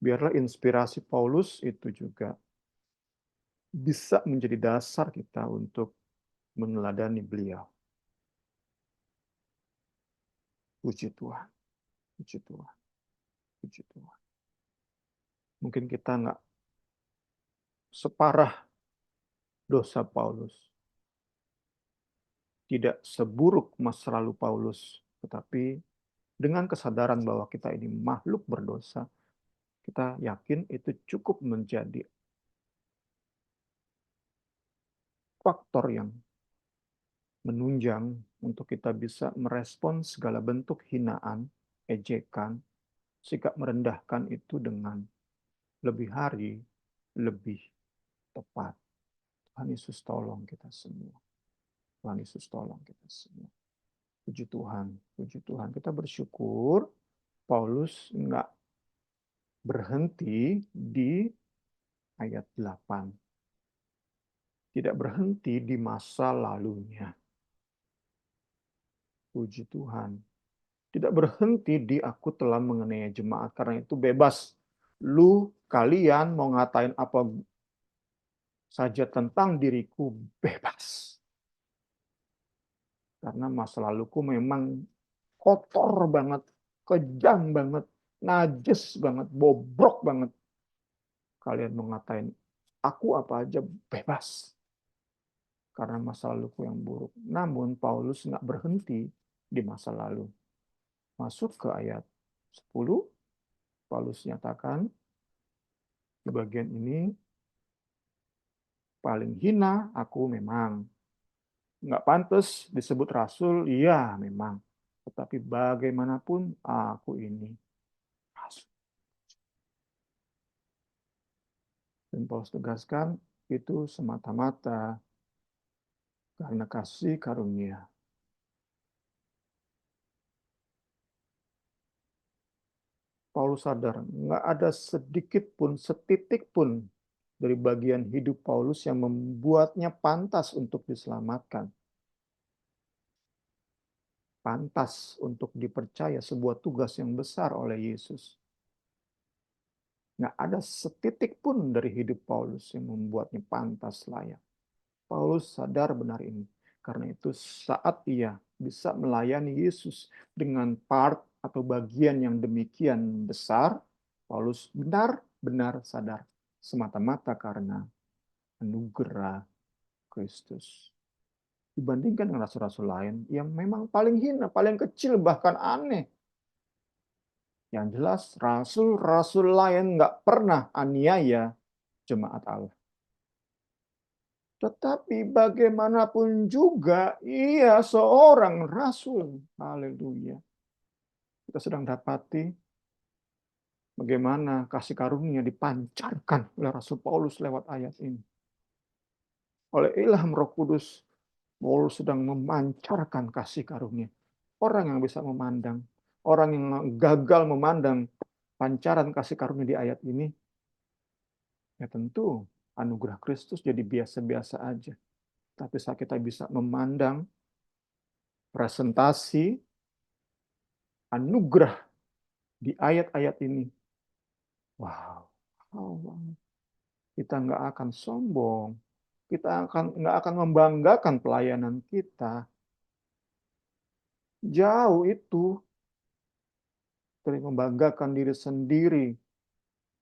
biarlah inspirasi Paulus itu juga bisa menjadi dasar kita untuk meneladani beliau. Puji Tuhan, puji Tuhan, puji Tuhan. Mungkin kita nggak separah dosa Paulus, tidak seburuk masa lalu Paulus, tetapi dengan kesadaran bahwa kita ini makhluk berdosa, kita yakin itu cukup menjadi faktor yang menunjang untuk kita bisa merespon segala bentuk hinaan, ejekan, sikap merendahkan itu dengan lebih hari, lebih tepat. Tuhan Yesus tolong kita semua. Tuhan Yesus tolong kita semua. Puji Tuhan, puji Tuhan. Kita bersyukur Paulus nggak berhenti di ayat 8. Tidak berhenti di masa lalunya. Puji Tuhan. Tidak berhenti di aku telah menganiaya jemaat. Karena itu bebas. Kalian mau ngatain apa saja tentang diriku, bebas. Karena masa laluku memang kotor banget, kejam banget, najis banget, bobrok banget. Kalian mau ngatain aku apa aja, bebas. Karena masa laluku yang buruk. Namun Paulus nggak berhenti di masa lalu. Masuk ke ayat 10, Paulus nyatakan di bagian ini, paling hina aku memang. Nggak pantas disebut rasul, iya memang. Tetapi bagaimanapun aku ini rasul. Dan Paulus tegaskan, itu semata-mata karena kasih karunia. Paulus sadar, nggak ada sedikit pun, setitik pun dari bagian hidup Paulus yang membuatnya pantas untuk diselamatkan. Pantas untuk dipercaya sebuah tugas yang besar oleh Yesus. Nggak ada setitik pun dari hidup Paulus yang membuatnya pantas layak. Paulus sadar benar ini. Karena itu saat ia bisa melayani Yesus dengan part atau bagian yang demikian besar, Paulus benar-benar sadar semata-mata karena anugerah Kristus. Dibandingkan dengan rasul-rasul lain yang memang paling hina, paling kecil, bahkan aneh. Yang jelas rasul-rasul lain nggak pernah aniaya jemaat Allah. Tetapi bagaimanapun juga ia seorang rasul. Haleluya. Kita sedang dapati bagaimana kasih karunia dipancarkan oleh Rasul Paulus lewat ayat ini. Oleh ilham Roh Kudus, Paulus sedang memancarkan kasih karunia. Orang yang bisa memandang, orang yang gagal memandang pancaran kasih karunia di ayat ini, ya tentu anugerah Kristus jadi biasa-biasa aja. Tapi saat kita bisa memandang presentasi anugerah di ayat-ayat ini, wow, kita nggak akan sombong, kita nggak akan membanggakan pelayanan kita. Jauh itu dari membanggakan diri sendiri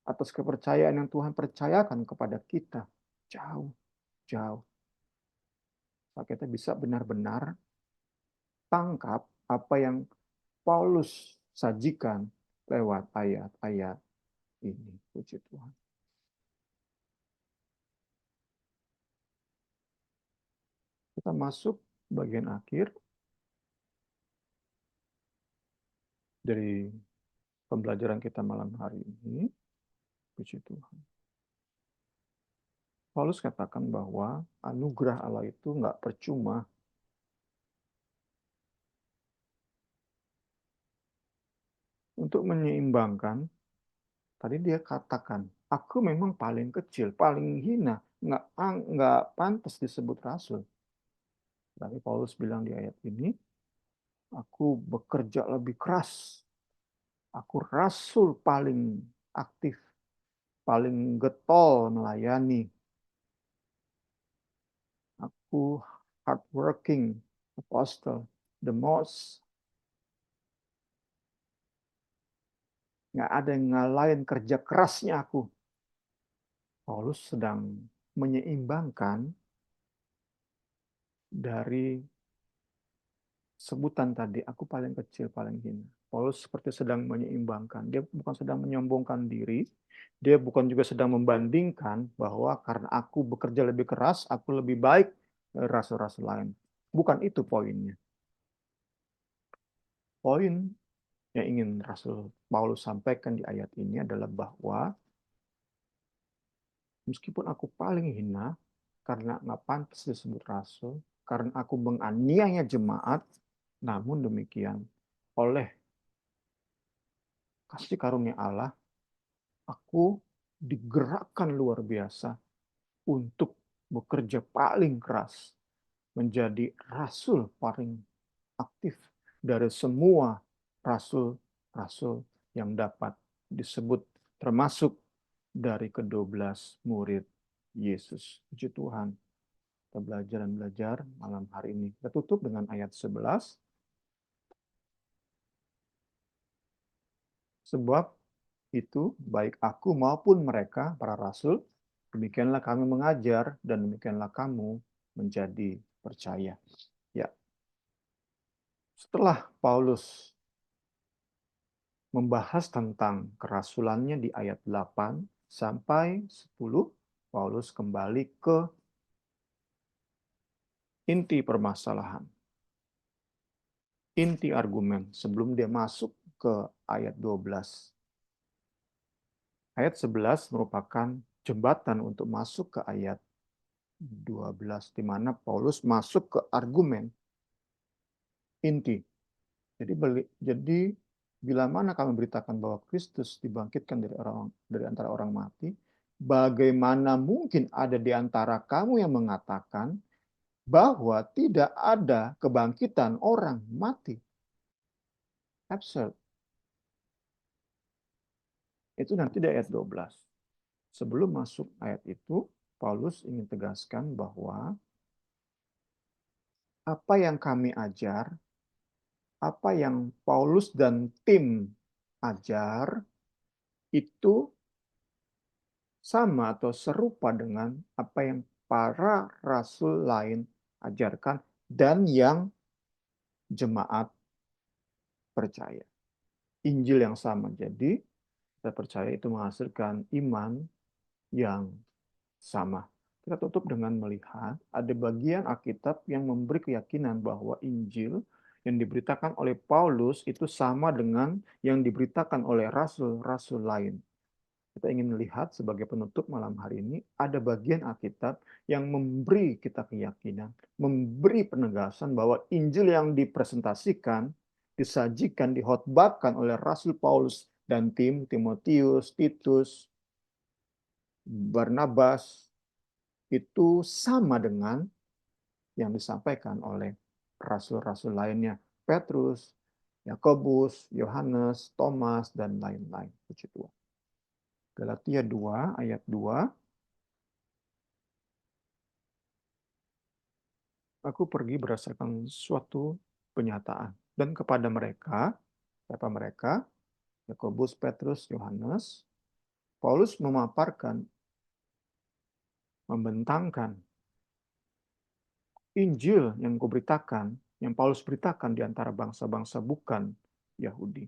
atas kepercayaan yang Tuhan percayakan kepada kita. Jauh, jauh. Kita bisa benar-benar tangkap apa yang Paulus sajikan lewat ayat-ayat ini. Puji Tuhan. Kita masuk bagian akhir dari pembelajaran kita malam hari ini. Puji Tuhan. Paulus katakan bahwa anugerah Allah itu nggak percuma. Untuk menyeimbangkan, tadi dia katakan, aku memang paling kecil, paling hina, nggak pantas disebut rasul. Tapi Paulus bilang di ayat ini, aku bekerja lebih keras. Aku rasul paling aktif, paling getol melayani. Aku hardworking apostle, the most. Nggak ada yang ngalahin kerja kerasnya aku. Paulus sedang menyeimbangkan dari sebutan tadi, aku paling kecil, paling hina. Paulus seperti sedang menyeimbangkan. Dia bukan sedang menyombongkan diri. Dia bukan juga sedang membandingkan bahwa karena aku bekerja lebih keras, aku lebih baik dari rasul-rasul lain. Bukan itu poinnya. Poin yang ingin Rasul Paulus sampaikan di ayat ini adalah bahwa meskipun aku paling hina, karena nggak pantas disebut rasul, karena aku menganiaya jemaat, namun demikian, oleh kasih karunia Allah, aku digerakkan luar biasa untuk bekerja paling keras, menjadi rasul paling aktif dari semua rasul-rasul yang dapat disebut, termasuk dari ke-12 murid Yesus. Puji Tuhan. Kita belajar malam hari ini. Kita tutup dengan ayat 11. Sebab itu, baik aku maupun mereka, para rasul, demikianlah kami mengajar, dan demikianlah kamu menjadi percaya. Ya. Setelah Paulus membahas tentang kerasulannya di ayat 8 sampai 10, Paulus kembali ke inti permasalahan, inti argumen sebelum dia masuk ke ayat 12. Ayat 11 merupakan jembatan untuk masuk ke ayat 12, di mana Paulus masuk ke argumen inti. Jadi bila mana kami beritakan bahwa Kristus dibangkitkan dari antara orang mati, bagaimana mungkin ada di antara kamu yang mengatakan bahwa tidak ada kebangkitan orang mati? Absurd. Itu nanti di ayat 12. Sebelum masuk ayat itu, Paulus ingin tegaskan bahwa apa yang kami ajar, apa yang Paulus dan tim ajar, itu sama atau serupa dengan apa yang para rasul lain ajarkan dan yang jemaat percaya. Injil yang sama. Jadi, kita percaya itu menghasilkan iman yang sama. Kita tutup dengan melihat ada bagian Alkitab yang memberi keyakinan bahwa Injil yang diberitakan oleh Paulus itu sama dengan yang diberitakan oleh rasul-rasul lain. Kita ingin melihat sebagai penutup malam hari ini, ada bagian Alkitab yang memberi kita keyakinan, memberi penegasan bahwa Injil yang dipresentasikan, disajikan, dihotbahkan oleh Rasul Paulus dan tim, Timotius, Titus, Barnabas, itu sama dengan yang disampaikan oleh rasul-rasul lainnya, Petrus, Yakobus, Yohanes, Thomas, dan lain-lain. Puji Tuhan. Galatia 2 ayat 2. Aku pergi berdasarkan suatu penyataan. Dan kepada mereka, siapa mereka? Yakobus, Petrus, Yohanes, Paulus memaparkan, membentangkan Injil yang kuberitakan, yang Paulus beritakan di antara bangsa-bangsa bukan Yahudi.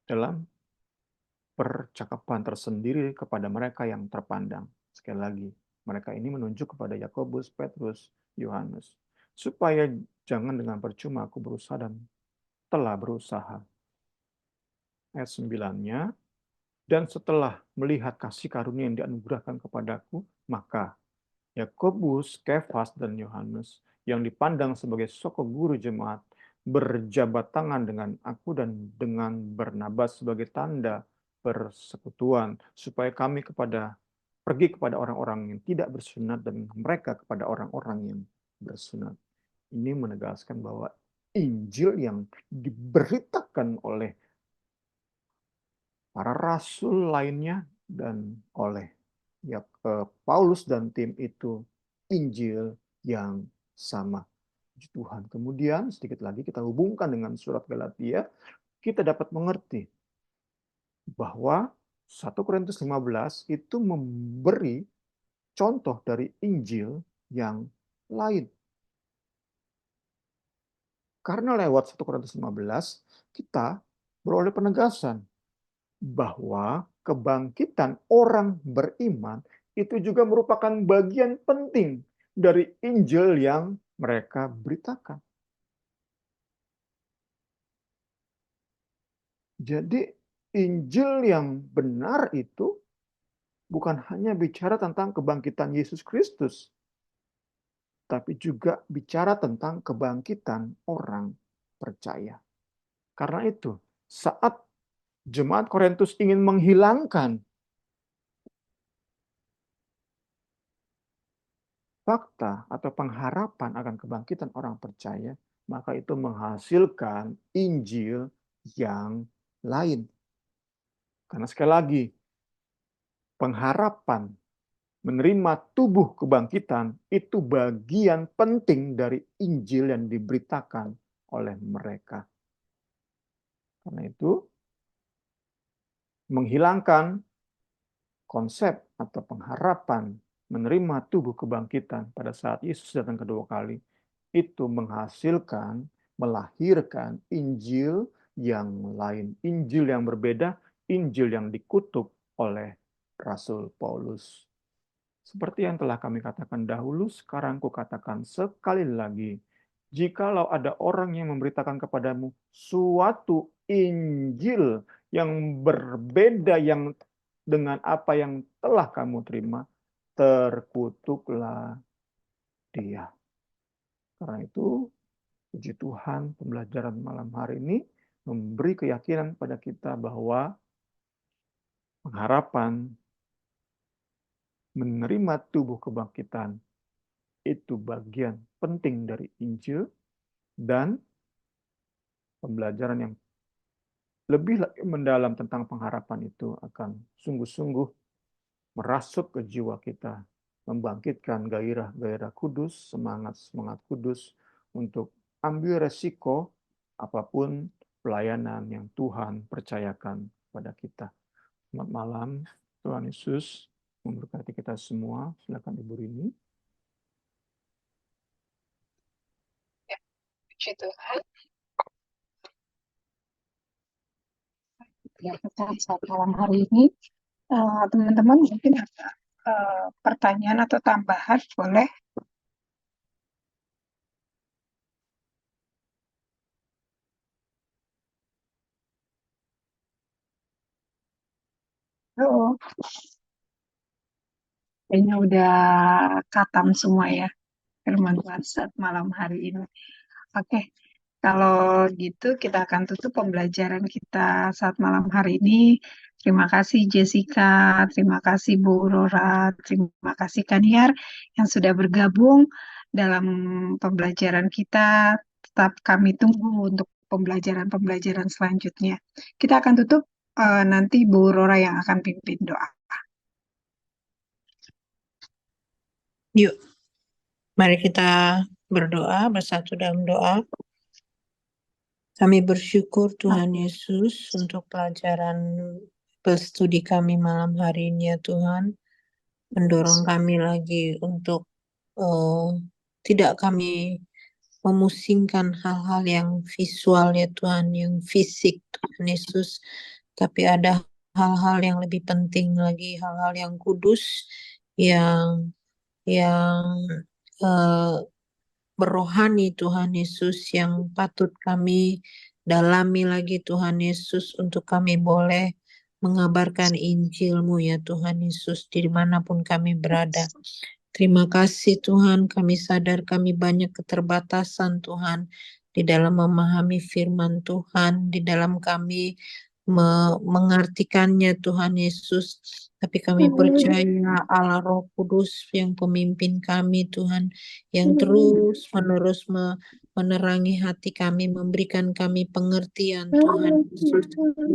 Dalam percakapan tersendiri kepada mereka yang terpandang. Sekali lagi, mereka ini menunjuk kepada Yakobus, Petrus, Yohanes. Supaya jangan dengan percuma aku berusaha dan telah berusaha. Ayat 9-nya, dan setelah melihat kasih karunia yang dianugerahkan kepadaku, maka Yakobus, Kefas, dan Yohanes yang dipandang sebagai sosok guru jemaat berjabat tangan dengan aku dan dengan Barnabas sebagai tanda persekutuan supaya kami pergi kepada orang-orang yang tidak bersunat dan mereka kepada orang-orang yang bersunat. Ini menegaskan bahwa Injil yang diberitakan oleh para rasul lainnya dan oleh Paulus dan tim itu Injil yang sama. Puji Tuhan. Kemudian sedikit lagi kita hubungkan dengan surat Galatia, kita dapat mengerti bahwa 1 Korintus 15 itu memberi contoh dari Injil yang lain. Karena lewat 1 Korintus 15 kita beroleh penegasan bahwa kebangkitan orang beriman itu juga merupakan bagian penting dari Injil yang mereka beritakan. Jadi Injil yang benar itu bukan hanya bicara tentang kebangkitan Yesus Kristus, tapi juga bicara tentang kebangkitan orang percaya. Karena itu, saat jemaat Korintus ingin menghilangkan fakta atau pengharapan akan kebangkitan orang percaya, maka itu menghasilkan Injil yang lain. Karena sekali lagi, pengharapan menerima tubuh kebangkitan itu bagian penting dari Injil yang diberitakan oleh mereka. Karena itu, menghilangkan konsep atau pengharapan menerima tubuh kebangkitan pada saat Yesus datang kedua kali, itu menghasilkan, melahirkan Injil yang lain. Injil yang berbeda, Injil yang dikutuk oleh Rasul Paulus. Seperti yang telah kami katakan dahulu, sekarang kukatakan sekali lagi, jikalau ada orang yang memberitakan kepadamu suatu Injil yang berbeda yang dengan apa yang telah kamu terima, terkutuklah dia. Karena itu, puji Tuhan, pembelajaran malam hari ini memberi keyakinan pada kita bahwa pengharapan menerima tubuh kebangkitan itu bagian penting dari Injil, dan pembelajaran yang lebih mendalam tentang pengharapan itu akan sungguh-sungguh merasuk ke jiwa kita, membangkitkan gairah-gairah kudus, semangat-semangat kudus untuk ambil resiko apapun pelayanan yang Tuhan percayakan kepada kita. Selamat malam, Tuhan Yesus memberkati kita semua. Silakan Ibu Rini. Puji Tuhan. Ya, saat malam hari ini, teman-teman mungkin ada pertanyaan atau tambahan, boleh. Halo. Kayaknya udah katam semua ya firman Tuhan saat malam hari ini. Oke, kalau gitu kita akan tutup pembelajaran kita saat malam hari ini. Terima kasih Jessica, terima kasih Bu Rora, terima kasih Kaniar yang sudah bergabung dalam pembelajaran kita. Tetap kami tunggu untuk pembelajaran-pembelajaran selanjutnya. Kita akan tutup nanti Bu Rora yang akan pimpin doa. Yuk, mari kita berdoa, bersatu dalam doa. Kami bersyukur Tuhan Yesus untuk pelajaran studi kami malam hari ini ya Tuhan. Mendorong kami lagi untuk tidak kami memusingkan hal-hal yang visual ya Tuhan, yang fisik Tuhan Yesus. Tapi ada hal-hal yang lebih penting lagi, hal-hal yang kudus, yang berohani Tuhan Yesus, yang patut kami dalami lagi Tuhan Yesus untuk kami boleh mengabarkan Injil-Mu ya Tuhan Yesus dimanapun kami berada. Terima kasih Tuhan, kami sadar kami banyak keterbatasan Tuhan di dalam memahami firman Tuhan, di dalam kami mengartikannya Tuhan Yesus. Tapi kami percaya Allah Roh Kudus yang pemimpin kami Tuhan, yang terus menerus menerangi hati kami, memberikan kami pengertian Tuhan Yesus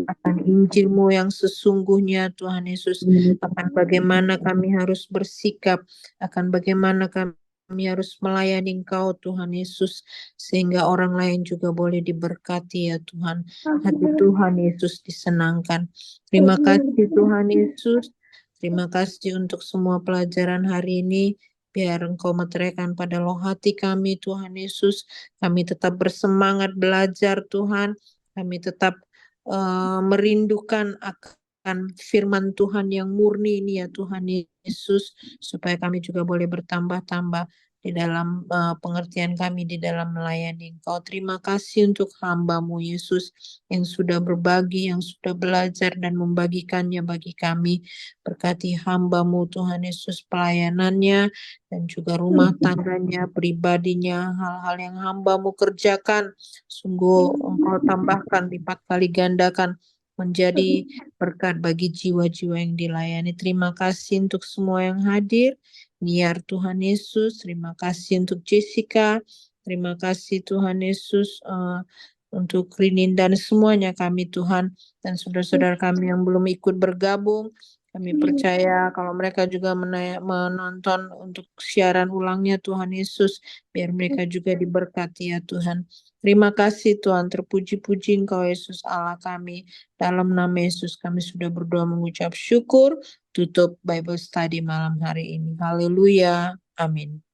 akan Injil-Mu yang sesungguhnya Tuhan Yesus, akan bagaimana kami harus bersikap, akan bagaimana kami harus melayani Engkau Tuhan Yesus, sehingga orang lain juga boleh diberkati ya Tuhan. Hati Tuhan Yesus disenangkan. Terima kasih Tuhan Yesus. Terima kasih untuk semua pelajaran hari ini. Biar Engkau meteraikan pada loh hati kami Tuhan Yesus. Kami tetap bersemangat belajar Tuhan. Kami tetap merindukan akan firman Tuhan yang murni ini ya Tuhan Yesus. Supaya kami juga boleh bertambah-tambah di dalam pengertian kami di dalam melayani Engkau. Terima kasih untuk hamba-Mu Yesus yang sudah berbagi, yang sudah belajar dan membagikannya bagi kami. Berkati hamba-Mu Tuhan Yesus, pelayanannya dan juga rumah tangganya, pribadinya, hal-hal yang hamba-Mu kerjakan. Sungguh Engkau tambahkan, lipat kali gandakan, menjadi berkat bagi jiwa-jiwa yang dilayani. Terima kasih untuk semua yang hadir. Niar Tuhan Yesus, terima kasih untuk Jessica, terima kasih Tuhan Yesus untuk Rinin dan semuanya kami Tuhan, dan saudara-saudara kami yang belum ikut bergabung. Kami percaya kalau mereka juga menonton untuk siaran ulangnya Tuhan Yesus, biar mereka juga diberkati ya Tuhan. Terima kasih Tuhan, terpuji-puji Engkau Yesus Allah kami. Dalam nama Yesus kami sudah berdoa mengucap syukur. Tutup Bible study malam hari ini. Haleluya. Amin.